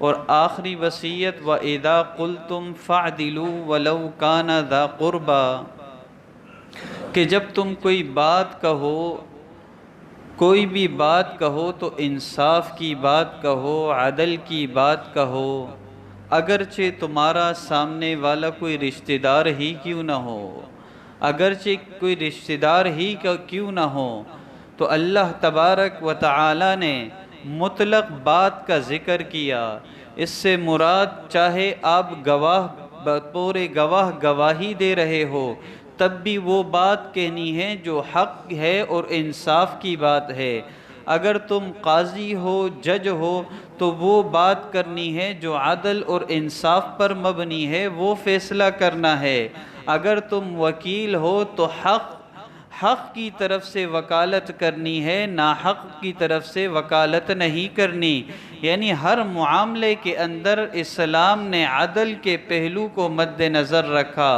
اور آخری وصیت وَإِذَا قُلْتُمْ فَاعْدِلُوا وَلَوْ كَانَ ذَا قُرْبَى، کہ جب تم کوئی بات کہو، کوئی بھی بات کہو تو انصاف کی بات کہو، عدل کی بات کہو، اگرچہ تمہارا سامنے والا کوئی رشتہ دار ہی کیوں نہ ہو، اگرچہ کوئی رشتہ دار ہی کیوں نہ ہو۔ تو اللہ تبارک و تعالی نے مطلق بات کا ذکر کیا۔ اس سے مراد چاہے آپ گواہ بطور گواہ گواہی دے رہے ہو تب بھی وہ بات کہنی ہے جو حق ہے اور انصاف کی بات ہے۔ اگر تم قاضی ہو، جج ہو، تو وہ بات کرنی ہے جو عدل اور انصاف پر مبنی ہے، وہ فیصلہ کرنا ہے۔ اگر تم وکیل ہو تو حق کی طرف سے وکالت کرنی ہے، ناحق کی طرف سے وکالت نہیں کرنی۔ یعنی ہر معاملے کے اندر اسلام نے عدل کے پہلو کو مد نظر رکھا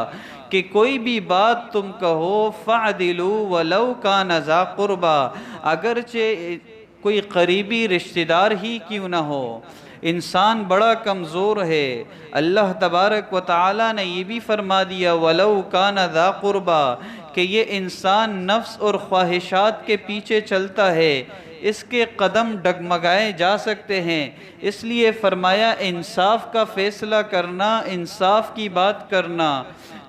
کہ کوئی بھی بات تم کہو فَعْدِلُوا وَلَوْ كَانَ ذَا قُرْبَى، اگرچہ کوئی قریبی رشتہ دار ہی کیوں نہ ہو۔ انسان بڑا کمزور ہے، اللہ تبارک و تعالی نے یہ بھی فرما دیا وَلَوْ كَانَ ذَا قُرْبَى، کہ یہ انسان نفس اور خواہشات کے پیچھے چلتا ہے، اس کے قدم ڈگمگائے جا سکتے ہیں۔ اس لیے فرمایا انصاف کا فیصلہ کرنا، انصاف کی بات کرنا،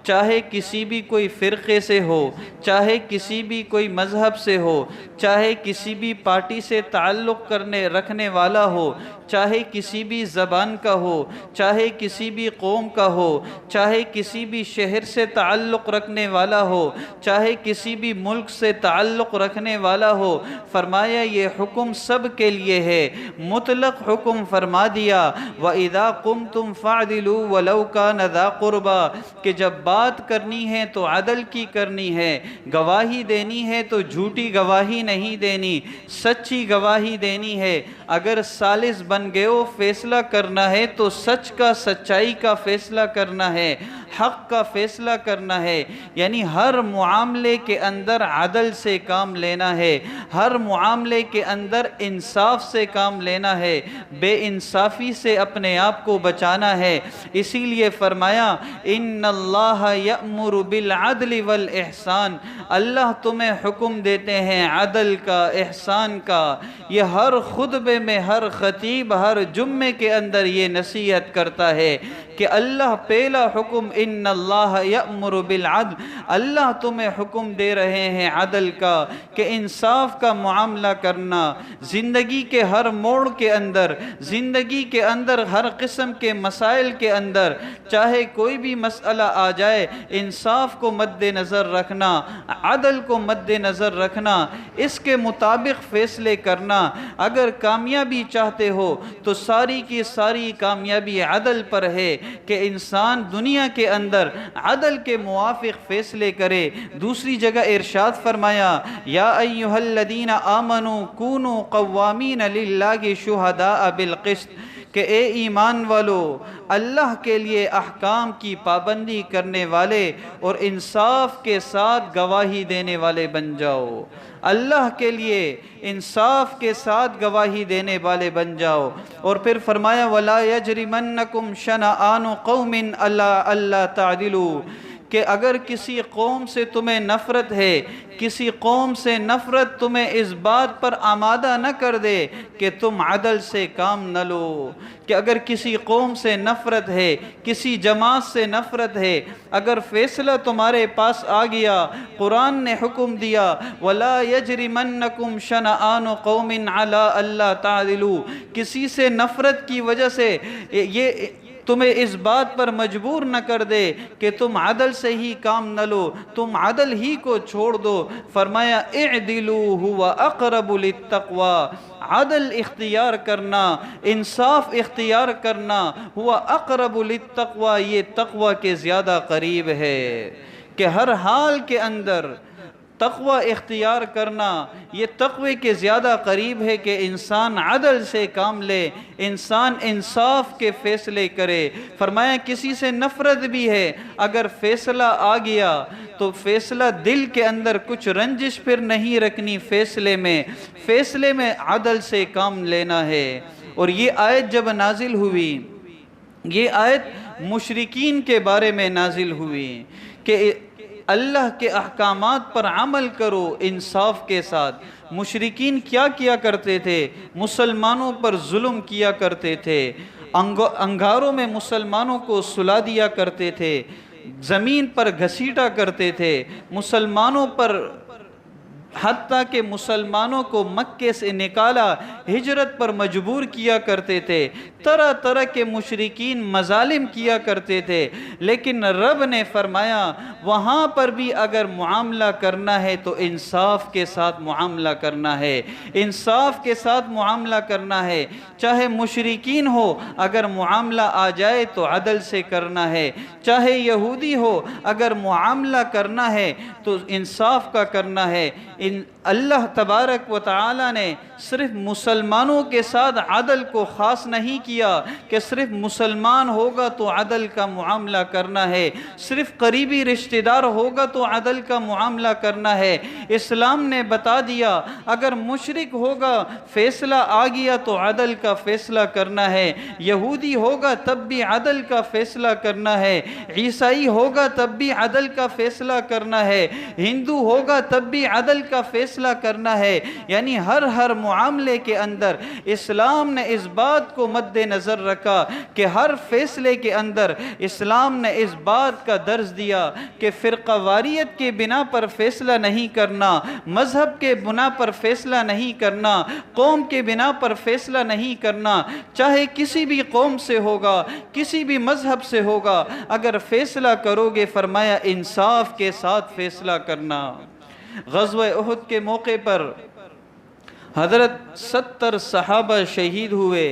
چاہے کسی بھی کوئی فرقے سے ہو، چاہے کسی بھی کوئی مذہب سے ہو، چاہے کسی بھی پارٹی سے تعلق رکھنے والا ہو، چاہے کسی بھی زبان کا ہو، چاہے کسی بھی قوم کا ہو، چاہے کسی بھی شہر سے تعلق رکھنے والا ہو، چاہے کسی بھی ملک سے تعلق رکھنے والا ہو۔ فرمایا یہ حکم سب کے لیے ہے، مطلق حکم فرما دیا وَإِذَا قُمْتُمْ فَاعْدِلُوا وَلَوْ كَانَ ذَا قُرْبَى، کہ جب بات کرنی ہے تو عدل کی کرنی ہے، گواہی دینی ہے تو جھوٹی گواہی نہیں دینی، سچی گواہی دینی ہے۔ اگر ثالث بن گئے ہو، فیصلہ کرنا ہے تو سچ کا، سچائی کا فیصلہ کرنا ہے، حق کا فیصلہ کرنا ہے۔ یعنی ہر معاملے کے اندر عدل سے کام لینا ہے، ہر معاملے کے اندر انصاف سے کام لینا ہے، بے انصافی سے اپنے آپ کو بچانا ہے۔ اسی لیے فرمایا ان اللہ یأمر بالعدل والاحسان، اللہ تمہیں حکم دیتے ہیں عدل کا، احسان کا۔ یہ ہر خطبے میں، ہر خطیب ہر جمعے کے اندر یہ نصیحت کرتا ہے کہ اللہ پہلا حکم ان اللہ یأمر بالعدل، اللہ تمہیں حکم دے رہے ہیں عدل کا، کہ انصاف کا معاملہ کرنا۔ زندگی کے ہر موڑ کے اندر، زندگی کے اندر ہر قسم کے مسائل کے اندر، چاہے کوئی بھی مسئلہ آ جائے، انصاف کو مد نظر رکھنا، عدل کو مد نظر رکھنا، اس کے مطابق فیصلے کرنا۔ اگر کامیابی چاہتے ہو تو ساری کی ساری کامیابی عدل پر ہے کہ انسان دنیا کے اندر عدل کے موافق فیصلے کرے۔ دوسری جگہ ارشاد فرمایا یا ایھا الذین آمنوا کونوا قوامین للہ شہداء بالقسط، کہ اے ایمان والو اللہ کے لیے احکام کی پابندی کرنے والے اور انصاف کے ساتھ گواہی دینے والے بن جاؤ، اللہ کے لیے انصاف کے ساتھ گواہی دینے والے بن جاؤ۔ اور پھر فرمایا وَلَا يَجْرِمَنَّكُمْ شَنَآنُ قَوْمٍ أَلَّا تَعْدِلُوا، کہ اگر کسی قوم سے تمہیں نفرت ہے، کسی قوم سے نفرت تمہیں اس بات پر آمادہ نہ کر دے کہ تم عدل سے کام نہ لو، کہ اگر کسی قوم سے نفرت ہے، کسی جماعت سے نفرت ہے، اگر فیصلہ تمہارے پاس آ گیا، قرآن نے حکم دیا وَلَا يَجْرِمَنَّكُمْ شَنَآنُ قَوْمٍ عَلَىٰ أَلَّا تَعْدِلُوا، کسی سے نفرت کی وجہ سے یہ تمہیں اس بات پر مجبور نہ کر دے کہ تم عدل سے ہی کام نہ لو، تم عدل ہی کو چھوڑ دو۔ فرمایا اعدلوا هو اقرب للتقوى، عدل اختیار کرنا، انصاف اختیار کرنا، هو اقرب للتقوى، یہ تقوی کے زیادہ قریب ہے، کہ ہر حال کے اندر تقوی اختیار کرنا یہ تقوی کے زیادہ قریب ہے کہ انسان عدل سے کام لے، انسان انصاف کے فیصلے کرے۔ فرمایا کسی سے نفرت بھی ہے، اگر فیصلہ آ گیا تو فیصلہ دل کے اندر کچھ رنجش پھر نہیں رکھنی، فیصلے میں عدل سے کام لینا ہے۔ اور یہ آیت جب نازل ہوئی، یہ آیت مشرکین کے بارے میں نازل ہوئی کہ اللہ کے احکامات پر عمل کرو انصاف کے ساتھ۔ مشرکین کیا کیا کرتے تھے؟ مسلمانوں پر ظلم کیا کرتے تھے، انگاروں میں مسلمانوں کو سلا دیا کرتے تھے، زمین پر گھسیٹا کرتے تھے، مسلمانوں پر حتیٰ کہ مسلمانوں کو مکے سے نکالا، ہجرت پر مجبور کیا کرتے تھے، طرح طرح کے مشرکین مظالم کیا کرتے تھے۔ لیکن رب نے فرمایا وہاں پر بھی اگر معاملہ کرنا ہے تو انصاف کے ساتھ معاملہ کرنا ہے، انصاف کے ساتھ معاملہ کرنا ہے۔ چاہے مشرکین ہو، اگر معاملہ آ جائے تو عدل سے کرنا ہے، چاہے یہودی ہو، اگر معاملہ کرنا ہے تو انصاف کا کرنا ہے۔ اللہ تبارک و تعالی نے صرف مسلمانوں کے ساتھ عدل کو خاص نہیں کیا کہ صرف مسلمان ہوگا تو عدل کا معاملہ کرنا ہے، صرف قریبی رشتہ دار ہوگا تو عدل کا معاملہ کرنا ہے۔ اسلام نے بتا دیا اگر مشرک ہوگا، فیصلہ آ گیا تو عدل کا فیصلہ کرنا ہے، یہودی ہوگا تب بھی عدل کا فیصلہ کرنا ہے، عیسائی ہوگا تب بھی عدل کا فیصلہ کرنا ہے، ہندو ہوگا تب بھی عدل کا فیصلہ کرنا ہے۔ یعنی ہر معاملے کے اندر اسلام نے اس بات کو مد نظر رکھا کہ ہر فیصلے کے اندر اسلام نے اس بات کا درس دیا کہ فرقہ واریت کے بنا پر فیصلہ نہیں کرنا، مذہب کے بنا پر فیصلہ نہیں کرنا، قوم کے بنا پر فیصلہ نہیں کرنا، چاہے کسی بھی قوم سے ہوگا، کسی بھی مذہب سے ہوگا، اگر فیصلہ کرو گے فرمایا انصاف کے ساتھ فیصلہ کرنا۔ غزوہ احد کے موقع پر حضرت 70 صحابہ شہید ہوئے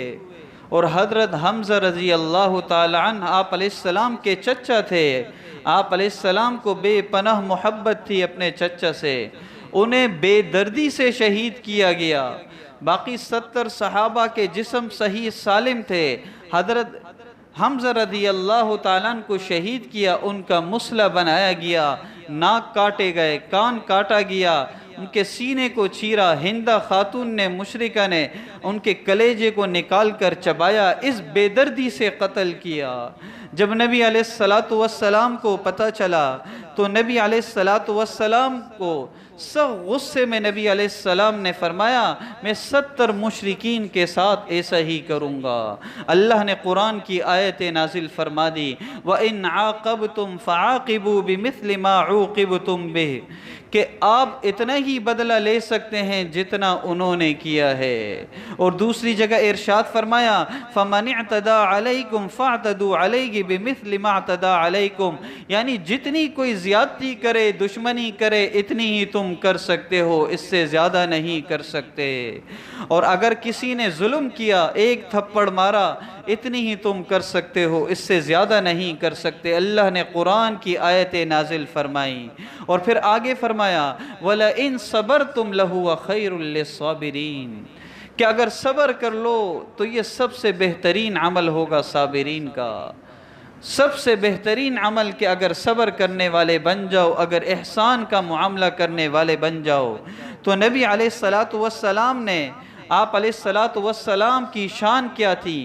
اور حضرت حمزہ رضی اللہ تعالی عنہ آپ علیہ السلام کے چچا تھے، آپ علیہ السلام کو بے پناہ محبت تھی اپنے چچا سے، انہیں بے دردی سے شہید کیا گیا۔ باقی 70 صحابہ کے جسم صحیح سالم تھے، حضرت حمزہ رضی اللہ تعالیٰ عنہ کو شہید کیا، ان کا مسلح بنایا گیا، ناک کاٹے گئے، کان کاٹا گیا، ان کے سینے کو چیرا، ہندہ خاتون نے مشرکہ نے ان کے کلیجے کو نکال کر چبایا، اس بے دردی سے قتل کیا۔ جب نبی علیہ السلام کو پتہ چلا تو نبی علیہ السلام کو سخت غصے میں نبی علیہ السلام نے فرمایا میں 70 مشرکین کے ساتھ ایسا ہی کروں گا۔ اللہ نے قرآن کی آیت نازل فرما دی وَإِنْ عَاقَبْتُمْ فَعَاقِبُوا بِمِثْلِ مَا عُوقِبْتُمْ بِهِ، کہ آپ اتنا ہی بدلہ لے سکتے ہیں جتنا انہوں نے کیا ہے۔ اور دوسری جگہ ارشاد فرمایا فَمَنِ اعْتَدَى عَلَيْكُمْ فَاعْتَدُوا عَلَيْهِ بِمِثْلِ مَا اعْتَدَى عَلَيْكُمْ، یعنی جتنی کوئی زیادتی کرے، دشمنی کرے، اتنی ہی تم کر سکتے ہو، اس سے زیادہ نہیں کر سکتے۔ اور اگر کسی نے ظلم کیا، ایک تھپڑ مارا، اتنی ہی تم کر سکتے ہو، اس سے زیادہ نہیں کر سکتے۔ اللہ نے قرآن کی آیتیں نازل فرمائیں اور پھر آگے فرمایا وَلَئِن صَبَرْتُمْ لَهُوَ خَيْرٌ لِّلصَّابِرِينَ، کہ اگر صبر کر لو تو یہ سب سے بہترین عمل ہوگا صابرین کا، سب سے بہترین عمل کہ اگر صبر کرنے والے بن جاؤ، اگر احسان کا معاملہ کرنے والے بن جاؤ۔ تو نبی علیہ السلام نے، آپ علیہ السلام کی شان کیا تھی؟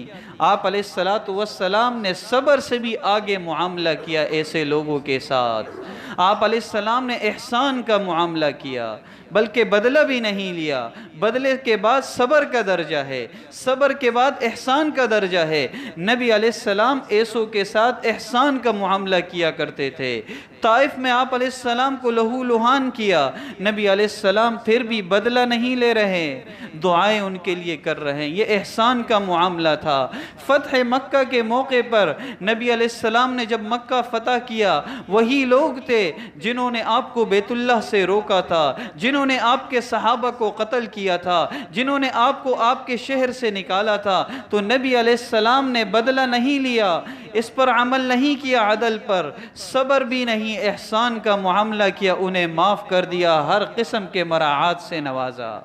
آپ علیہ السلام نے صبر سے بھی آگے معاملہ کیا ایسے لوگوں کے ساتھ، آپ علیہ السلام نے احسان کا معاملہ کیا، بلکہ بدلہ بھی نہیں لیا، بدلے کے بعد صبر کا درجہ ہے، صبر کے بعد احسان کا درجہ ہے۔ نبی علیہ السلام ایسوں کے ساتھ احسان کا معاملہ کیا کرتے تھے۔ طائف میں آپ علیہ السلام کو لہو لہان کیا، نبی علیہ السلام پھر بھی بدلہ نہیں لے رہے، دعائیں ان کے لیے کر رہے ہیں، یہ احسان کا معاملہ تھا۔ فتح مکہ کے موقع پر نبی علیہ السلام نے جب مکہ فتح کیا، وہی لوگ تھے جنہوں نے آپ کو بیت اللہ سے روکا تھا، جنہوں نے آپ کے صحابہ کو قتل کیا تھا، جنہوں نے آپ کو آپ کے شہر سے نکالا تھا، تو نبی علیہ السلام نے بدلہ نہیں لیا، اس پر عمل نہیں کیا، عدل پر صبر بھی نہیں، احسان کا معاملہ کیا، انہیں معاف کر دیا، ہر قسم کے مراعات سے نوازا۔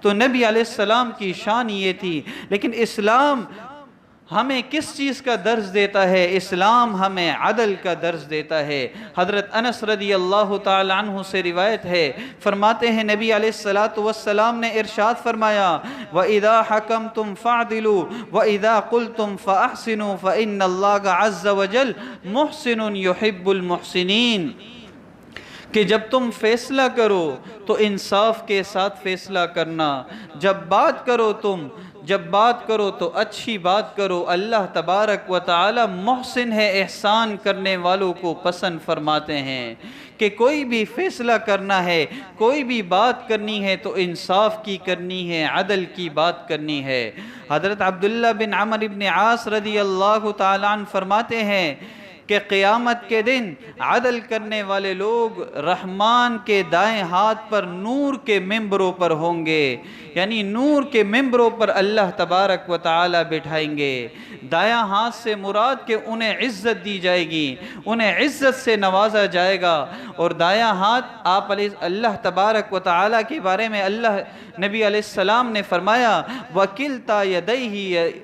تو نبی علیہ السلام کی شان یہ تھی۔ لیکن اسلام ہمیں کس چیز کا درس دیتا ہے؟ اسلام ہمیں عدل کا درس دیتا ہے۔ حضرت انس رضی اللہ تعالی عنہ سے روایت ہے، فرماتے ہیں نبی علیہ السلام نے ارشاد فرمایا، وَإِذَا حَكَمْتُمْ فَعْدِلُوا وَإِذَا قُلْتُمْ فَأَحْسِنُوا فَإِنَّ اللَّهَ عَزَّ وَجَلَّ مُحْسِنٌ يُحِبُّ الْمُحْسِنِينَ، کہ جب تم فیصلہ کرو تو انصاف کے ساتھ فیصلہ کرنا، جب بات کرو تو اچھی بات کرو۔ اللہ تبارک و تعالی محسن ہے، احسان کرنے والوں کو پسند فرماتے ہیں کہ کوئی بھی فیصلہ کرنا ہے، کوئی بھی بات کرنی ہے تو انصاف کی کرنی ہے، عدل کی بات کرنی ہے۔ حضرت عبداللہ بن عمرو بن عاص رضی اللہ تعالیٰ عنہ فرماتے ہیں کہ قیامت کے دن عدل کرنے والے لوگ رحمان کے دائیں ہاتھ پر نور کے ممبروں پر ہوں گے، یعنی نور کے ممبروں پر اللہ تبارک و تعالی بٹھائیں گے۔ دایاں ہاتھ سے مراد کہ انہیں عزت دی جائے گی، انہیں عزت سے نوازا جائے گا۔ اور دایاں ہاتھ اللہ تبارک و تعالی کے بارے میں نبی علیہ السلام نے فرمایا، وَكِلْتَا يَدَيْهِ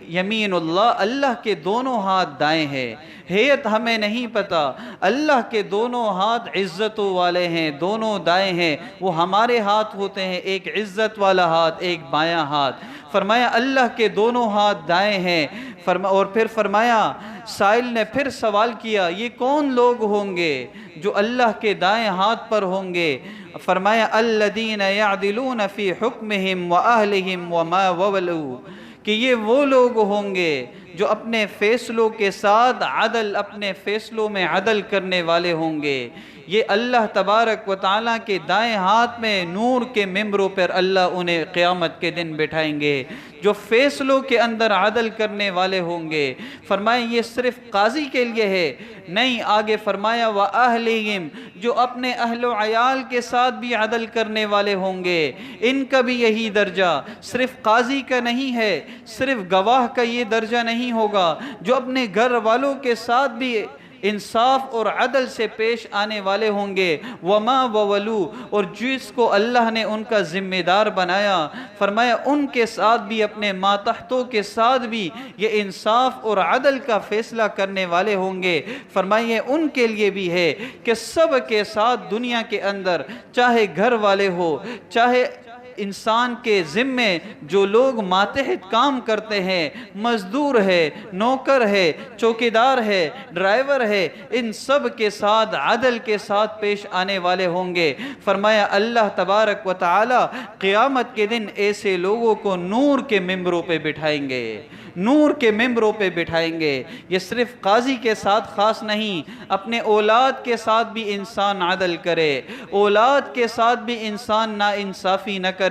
يَمِينُ اللَّهِ، اللہ کے دونوں ہاتھ دائیں ہیں۔ ہیت ہمیں نہیں پتا، اللہ کے دونوں ہاتھ عزتوں والے ہیں، دونوں دائیں ہیں، وہ ہمارے ہاتھ ہوتے ہیں، ایک عزت والا ہاتھ، ایک بایاں ہاتھ۔ فرمایا اللہ کے دونوں ہاتھ دائیں ہیں، اور پھر فرمایا، سائل نے پھر سوال کیا، یہ کون لوگ ہوں گے جو اللہ کے دائیں ہاتھ پر ہوں گے؟ فرمایا الذین یعدلون فی حکمہم واہلہم وما وولوا، کہ یہ وہ لوگ ہوں گے جو اپنے فیصلوں کے ساتھ اپنے فیصلوں میں عدل کرنے والے ہوں گے۔ یہ اللہ تبارک و تعالیٰ کے دائیں ہاتھ میں نور کے ممبروں پر اللہ انہیں قیامت کے دن بٹھائیں گے، جو فیصلوں کے اندر عدل کرنے والے ہوں گے۔ فرمائیں یہ صرف قاضی کے لیے ہے؟ نہیں، آگے فرمایا وَأَهْلِهِمْ، جو اپنے اہل و عیال کے ساتھ بھی عدل کرنے والے ہوں گے، ان کا بھی یہی درجہ صرف قاضی کا نہیں ہے، صرف گواہ کا یہ درجہ نہیں ہوگا، جو اپنے گھر والوں کے ساتھ بھی انصاف اور عدل سے پیش آنے والے ہوں گے۔ وما وولو، اور جس کو اللہ نے ان کا ذمہ دار بنایا، فرمایا ان کے ساتھ بھی، اپنے ماتحتوں کے ساتھ بھی یہ انصاف اور عدل کا فیصلہ کرنے والے ہوں گے۔ فرمائیے ان کے لیے بھی ہے کہ سب کے ساتھ دنیا کے اندر، چاہے گھر والے ہو، چاہے انسان کے ذمے جو لوگ ماتحت کام کرتے ہیں، مزدور ہے، نوکر ہے، چوکیدار ہے، ڈرائیور ہے، ان سب کے ساتھ عدل کے ساتھ پیش آنے والے ہوں گے۔ فرمایا اللہ تبارک و تعالی قیامت کے دن ایسے لوگوں کو نور کے ممبروں پہ بٹھائیں گے، نور کے ممبروں پہ بٹھائیں گے۔ یہ صرف قاضی کے ساتھ خاص نہیں، اپنے اولاد کے ساتھ بھی انسان عدل کرے، اولاد کے ساتھ بھی انسان ناانصافی نہ کرے۔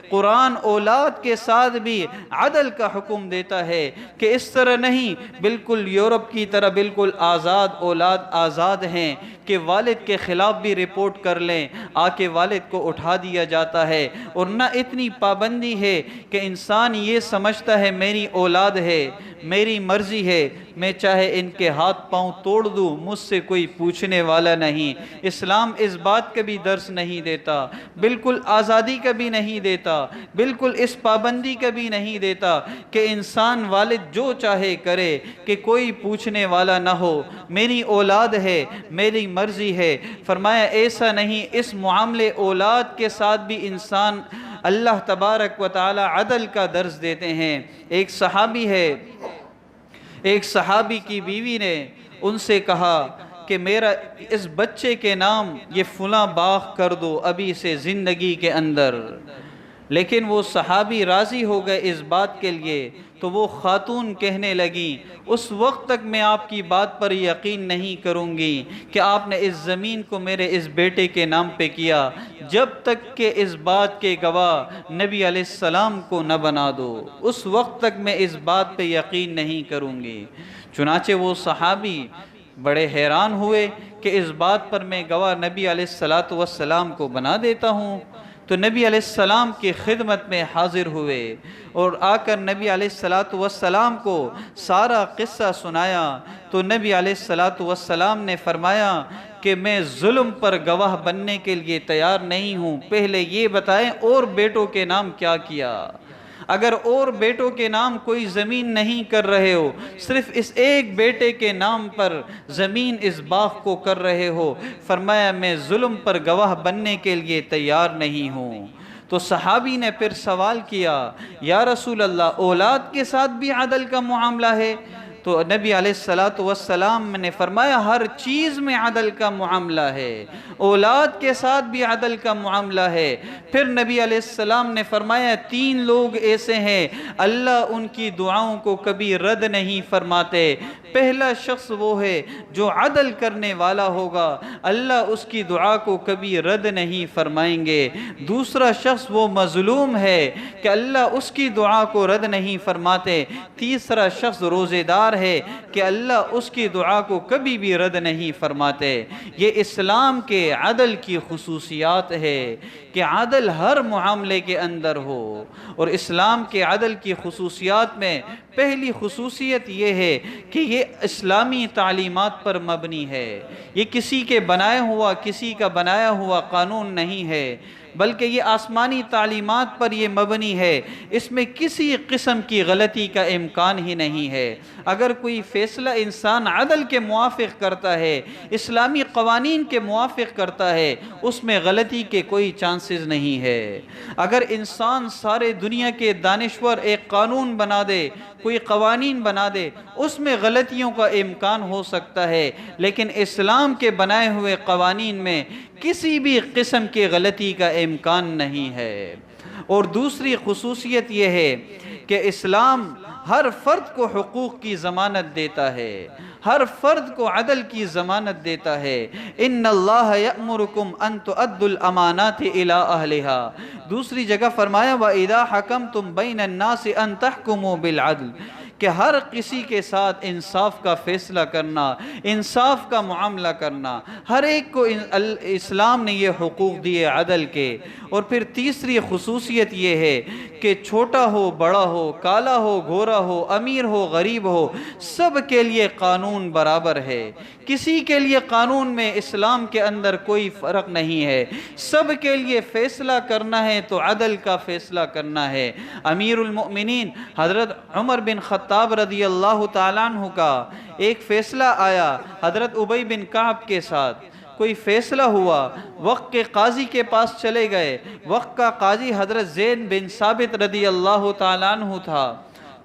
قرآن اولاد کے ساتھ بھی عدل کا حکم دیتا ہے کہ اس طرح نہیں بالکل یورپ کی طرح بالکل آزاد اولاد آزاد ہیں کہ والد کے خلاف بھی رپورٹ کر لیں، آ کے والد کو اٹھا دیا جاتا ہے۔ اور نہ اتنی پابندی ہے کہ انسان یہ سمجھتا ہے میری اولاد ہے، میری مرضی ہے، میں چاہے ان کے ہاتھ پاؤں توڑ دوں، مجھ سے کوئی پوچھنے والا نہیں۔ اسلام اس بات کا بھی درس نہیں دیتا، بالکل آزادی کا بھی نہیں دیتا، بالکل اس پابندی کا بھی نہیں دیتا کہ انسان والد جو چاہے کرے، کہ کوئی پوچھنے والا نہ ہو، میری اولاد ہے، میری مرضی ہے۔ فرمایا ایسا نہیں، اس معاملے اولاد کے ساتھ بھی انسان اللہ تبارک و تعالی عدل کا درس دیتے ہیں۔ ایک صحابی کی بیوی نے ان سے کہا کہ میرا اس بچے کے نام یہ فلاں باغ کر دو ابھی سے زندگی کے اندر، لیکن وہ صحابی راضی ہو گئے اس بات کے لیے۔ تو وہ خاتون کہنے لگی، اس وقت تک میں آپ کی بات پر یقین نہیں کروں گی کہ آپ نے اس زمین کو میرے اس بیٹے کے نام پہ کیا، جب تک کہ اس بات کے گواہ نبی علیہ السلام کو نہ بنا دو، اس وقت تک میں اس بات پہ یقین نہیں کروں گی۔ چنانچہ وہ صحابی بڑے حیران ہوئے کہ اس بات پر میں گواہ نبی علیہ السلام کو بنا دیتا ہوں۔ تو نبی علیہ السلام کی خدمت میں حاضر ہوئے اور آ کر نبی علیہ السلام کو سارا قصہ سنایا۔ تو نبی علیہ السلام نے فرمایا کہ میں ظلم پر گواہ بننے کے لیے تیار نہیں ہوں، پہلے یہ بتائیں اور بیٹوں کے نام کیا کیا؟ اگر اور بیٹوں کے نام کوئی زمین نہیں کر رہے ہو، صرف اس ایک بیٹے کے نام پر زمین اس باغ کو کر رہے ہو، فرمایا میں ظلم پر گواہ بننے کے لیے تیار نہیں ہوں۔ تو صحابی نے پھر سوال کیا، یا رسول اللہ اولاد کے ساتھ بھی عدل کا معاملہ ہے؟ تو نبی علیہ السلام نے فرمایا ہر چیز میں عدل کا معاملہ ہے، اولاد کے ساتھ بھی عدل کا معاملہ ہے۔ پھر نبی علیہ السلام نے فرمایا 3 لوگ ایسے ہیں اللہ ان کی دعاؤں کو کبھی رد نہیں فرماتے۔ پہلا شخص وہ ہے جو عدل کرنے والا ہوگا، اللہ اس کی دعا کو کبھی رد نہیں فرمائیں گے۔ دوسرا شخص وہ مظلوم ہے کہ اللہ اس کی دعا کو رد نہیں فرماتے۔ تیسرا شخص روزے دار ہے کہ اللہ اس کی دعا کو کبھی بھی رد نہیں فرماتے۔ یہ اسلام کے عدل کی خصوصیات ہے کہ عدل ہر معاملے کے اندر ہو۔ اور اسلام کے عدل کی خصوصیات میں پہلی خصوصیت یہ ہے کہ یہ اسلامی تعلیمات پر مبنی ہے۔ یہ کسی کا بنایا ہوا قانون نہیں ہے، بلکہ یہ آسمانی تعلیمات پر یہ مبنی ہے۔ اس میں کسی قسم کی غلطی کا امکان ہی نہیں ہے۔ اگر کوئی فیصلہ انسان عدل کے موافق کرتا ہے، اسلامی قوانین کے موافق کرتا ہے، اس میں غلطی کے کوئی چانسز نہیں ہے۔ اگر انسان سارے دنیا کے دانشور ایک قانون بنا دے، کوئی قوانین بنا دے، اس میں غلطیوں کا امکان ہو سکتا ہے، لیکن اسلام کے بنائے ہوئے قوانین میں کسی بھی قسم کی غلطی کا امکان نہیں ہے۔ اور دوسری خصوصیت یہ ہے کہ اسلام ہر فرد کو حقوق کی ضمانت دیتا ہے، ہر فرد کو عدل کی ضمانت دیتا ہے۔ ان اللہ یأمرکم ان تؤدوا الامانات الی اہلہا۔ دوسری جگہ فرمایا وَإِذَا حَكَمْتُمْ بَيْنَ النَّاسِ أَن تَحْكُمُوا بِالْعَدْلِ، کہ ہر کسی کے ساتھ انصاف کا فیصلہ کرنا، انصاف کا معاملہ کرنا، ہر ایک کو اسلام نے یہ حقوق دیے عدل کے۔ اور پھر تیسری خصوصیت یہ ہے کہ چھوٹا ہو بڑا ہو، کالا ہو گورا ہو، امیر ہو غریب ہو، سب کے لیے قانون برابر ہے۔ کسی کے لیے قانون میں اسلام کے اندر کوئی فرق نہیں ہے، سب کے لیے فیصلہ کرنا ہے تو عدل کا فیصلہ کرنا ہے۔ امیر المؤمنین حضرت عمر بن خطاب رضی اللہ تعالیٰ عنہ کا ایک فیصلہ آیا حضرت ابی بن کعب کے ساتھ، کوئی فیصلہ ہوا، وقت کے قاضی کے پاس چلے گئے۔ وقت کا قاضی حضرت زید بن ثابت رضی اللہ تعالیٰ عنہ تھا۔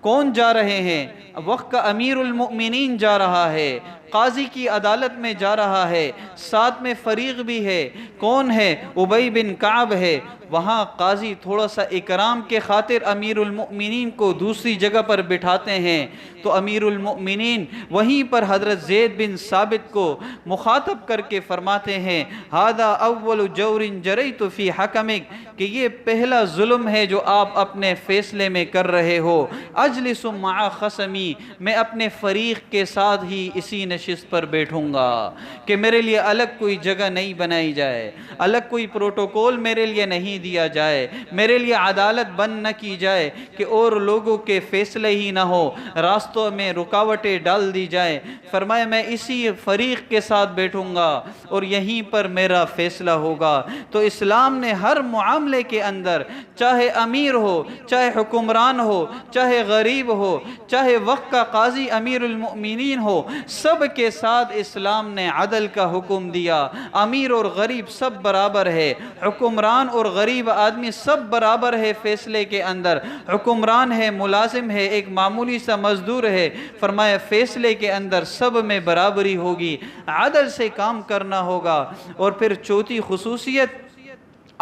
کون جا رہے ہیں؟ وقت کا امیر المؤمنین جا رہا ہے، قاضی کی عدالت میں جا رہا ہے، ساتھ میں فریق بھی ہے۔ کون ہے؟ ابی بن کعب ہے۔ وہاں قاضی تھوڑا سا اکرام کے خاطر امیر المؤمنین کو دوسری جگہ پر بٹھاتے ہیں، تو امیر المؤمنین وہیں پر حضرت زید بن ثابت کو مخاطب کر کے فرماتے ہیں ھذا اول جور جریت فی حکمک، کہ یہ پہلا ظلم ہے جو آپ اپنے فیصلے میں کر رہے ہو۔ اجلس مع خصمی، میں اپنے فریق کے ساتھ ہی اسی نشست پر بیٹھوں گا، کہ میرے لیے الگ کوئی جگہ نہیں بنائی جائے، الگ کوئی پروٹوکول میرے لیے نہیں دیا جائے، میرے لیے عدالت بند نہ کی جائے کہ اور لوگوں کے فیصلے ہی نہ ہو، راستوں میں رکاوٹیں ڈال دی جائیں۔ فرمایا میں اسی فریق کے ساتھ بیٹھوں گا اور یہیں پر میرا فیصلہ ہوگا۔ تو اسلام نے ہر معاملے کے اندر، چاہے امیر ہو، چاہے حکمران ہو، چاہے غریب ہو، چاہے وقت کا قاضی امیر المؤمنین ہو، سب کے ساتھ اسلام نے عدل کا حکم دیا۔ امیر اور غریب سب برابر ہے، حکمران اور غریب آدمی سب برابر ہے فیصلے کے اندر۔ حکمران ہے، ملازم ہے، ایک معمولی سا مزدور ہے، فرمایا فیصلے کے اندر سب میں برابری ہوگی، عدل سے کام کرنا ہوگا۔ اور پھر چوتھی خصوصیت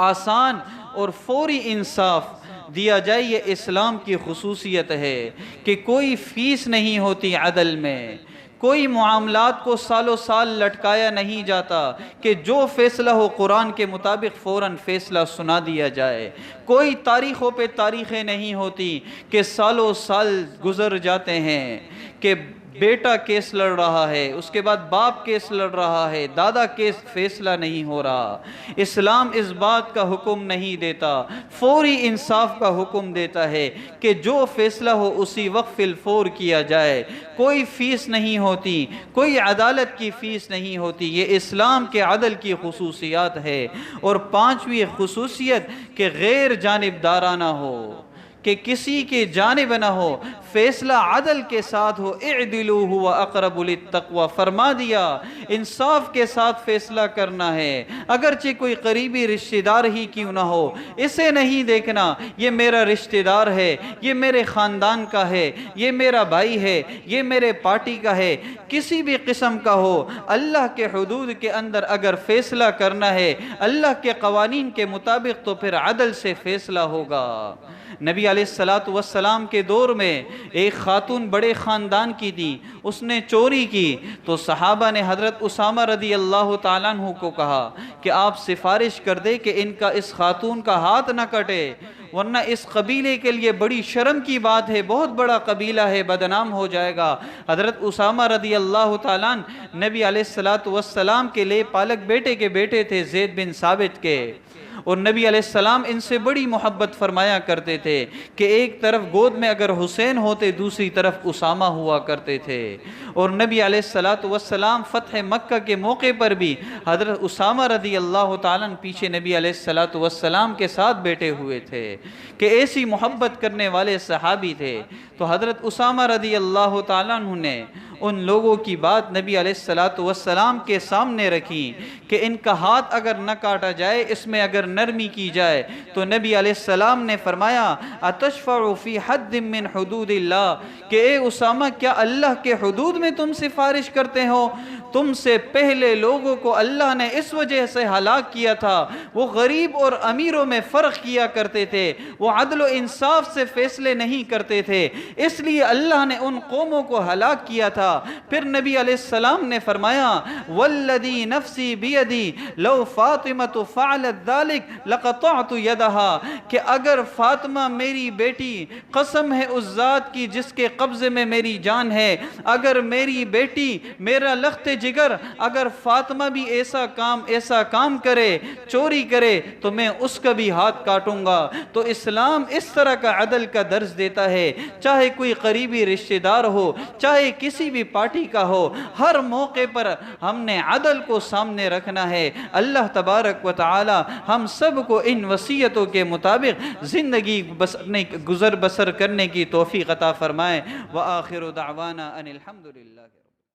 آسان اور فوری انصاف دیا جائے، یہ اسلام کی خصوصیت ہے کہ کوئی فیس نہیں ہوتی عدل میں، کوئی معاملات کو سالوں سال لٹکایا نہیں جاتا کہ جو فیصلہ ہو قرآن کے مطابق فوراً فیصلہ سنا دیا جائے۔ کوئی تاریخوں پہ تاریخیں نہیں ہوتی کہ سالوں سال گزر جاتے ہیں کہ بیٹا کیس لڑ رہا ہے، اس کے بعد باپ کیس لڑ رہا ہے، دادا کیس فیصلہ نہیں ہو رہا۔ اسلام اس بات کا حکم نہیں دیتا، فوری انصاف کا حکم دیتا ہے کہ جو فیصلہ ہو اسی وقت فی الفور کیا جائے۔ کوئی فیس نہیں ہوتی، کوئی عدالت کی فیس نہیں ہوتی، یہ اسلام کے عدل کی خصوصیات ہے۔ اور پانچویں خصوصیت کہ غیر جانبدارانہ ہو، کہ کسی کے جانب نہ ہو، فیصلہ عدل کے ساتھ ہو، اعدلوا هو اقرب للتقوی، فرما دیا انصاف کے ساتھ فیصلہ کرنا ہے، اگرچہ کوئی قریبی رشتہ دار ہی کیوں نہ ہو۔ اسے نہیں دیکھنا یہ میرا رشتہ دار ہے، یہ میرے خاندان کا ہے، یہ میرا بھائی ہے، یہ میرے پارٹی کا ہے، کسی بھی قسم کا ہو، اللہ کے حدود کے اندر اگر فیصلہ کرنا ہے اللہ کے قوانین کے مطابق تو پھر عدل سے فیصلہ ہوگا۔ نبی علیہ السلام کے دور میں ایک خاتون بڑے خاندان کی تھی، اس نے چوری کی تو صحابہ نے حضرت اسامہ رضی اللہ تعالیٰ عنہ کو کہا کہ آپ سفارش کر دے کہ ان کا اس خاتون کا ہاتھ نہ کٹے، ورنہ اس قبیلے کے لیے بڑی شرم کی بات ہے، بہت بڑا قبیلہ ہے، بدنام ہو جائے گا۔ حضرت اسامہ رضی اللہ تعالیٰ عنہ نبی علیہ السلام کے لئے پالک بیٹے کے بیٹے تھے، زید بن ثابت کے، اور نبی علیہ السلام ان سے بڑی محبت فرمایا کرتے تھے کہ ایک طرف گود میں اگر حسین ہوتے دوسری طرف اسامہ ہوا کرتے تھے، اور نبی علیہ السلام فتح مکہ کے موقع پر بھی حضرت اسامہ رضی اللہ تعالیٰ پیچھے نبی علیہ السلام کے ساتھ بیٹھے ہوئے تھے کہ ایسی محبت کرنے والے صحابی تھے۔ تو حضرت اسامہ رضی اللہ تعالیٰ عنہ نے ان لوگوں کی بات نبی علیہ السلام کے سامنے رکھی کہ ان کا ہاتھ اگر نہ کاٹا جائے، اس میں اگر نرمی کی جائے، تو نبی علیہ السلام نے فرمایا اتشفع فی حد من حدود اللہ، کہ اے اسامہ کیا اللہ کے حدود میں تم سفارش کرتے ہو؟ تم سے پہلے لوگوں کو اللہ نے اس وجہ سے ہلاک کیا تھا، وہ غریب اور امیروں میں فرق کیا کرتے تھے، وہ عدل و انصاف سے فیصلے نہیں کرتے تھے، اس لیے اللہ نے ان قوموں کو ہلاک کیا تھا۔ پھر نبی علیہ السلام نے فرمایا والذی نفسی بیدی لو فاطمہ فعلت ذلک لقطعت یدہا، کہ اگر فاطمہ میری بیٹی، قسم ہے اس ذات کی جس کے قبضے میں میری جان ہے، اگر میری بیٹی میرا لخت جگر اگر فاطمہ بھی ایسا کام کرے، چوری کرے، تو میں اس کا بھی ہاتھ کاٹوں گا۔ تو اسلام اس طرح کا عدل کا درس دیتا ہے، چاہے کوئی قریبی رشتہ دار ہو، چاہے کسی بھی پارٹی کا ہو، ہر موقع پر ہم نے عدل کو سامنے رکھنا ہے۔ اللہ تبارک و تعالی ہم سب کو ان وصیتوں کے مطابق زندگی گزر بسر کرنے کی توفیق عطا فرمائے۔ وآخر دعوانا ان الحمدللہ۔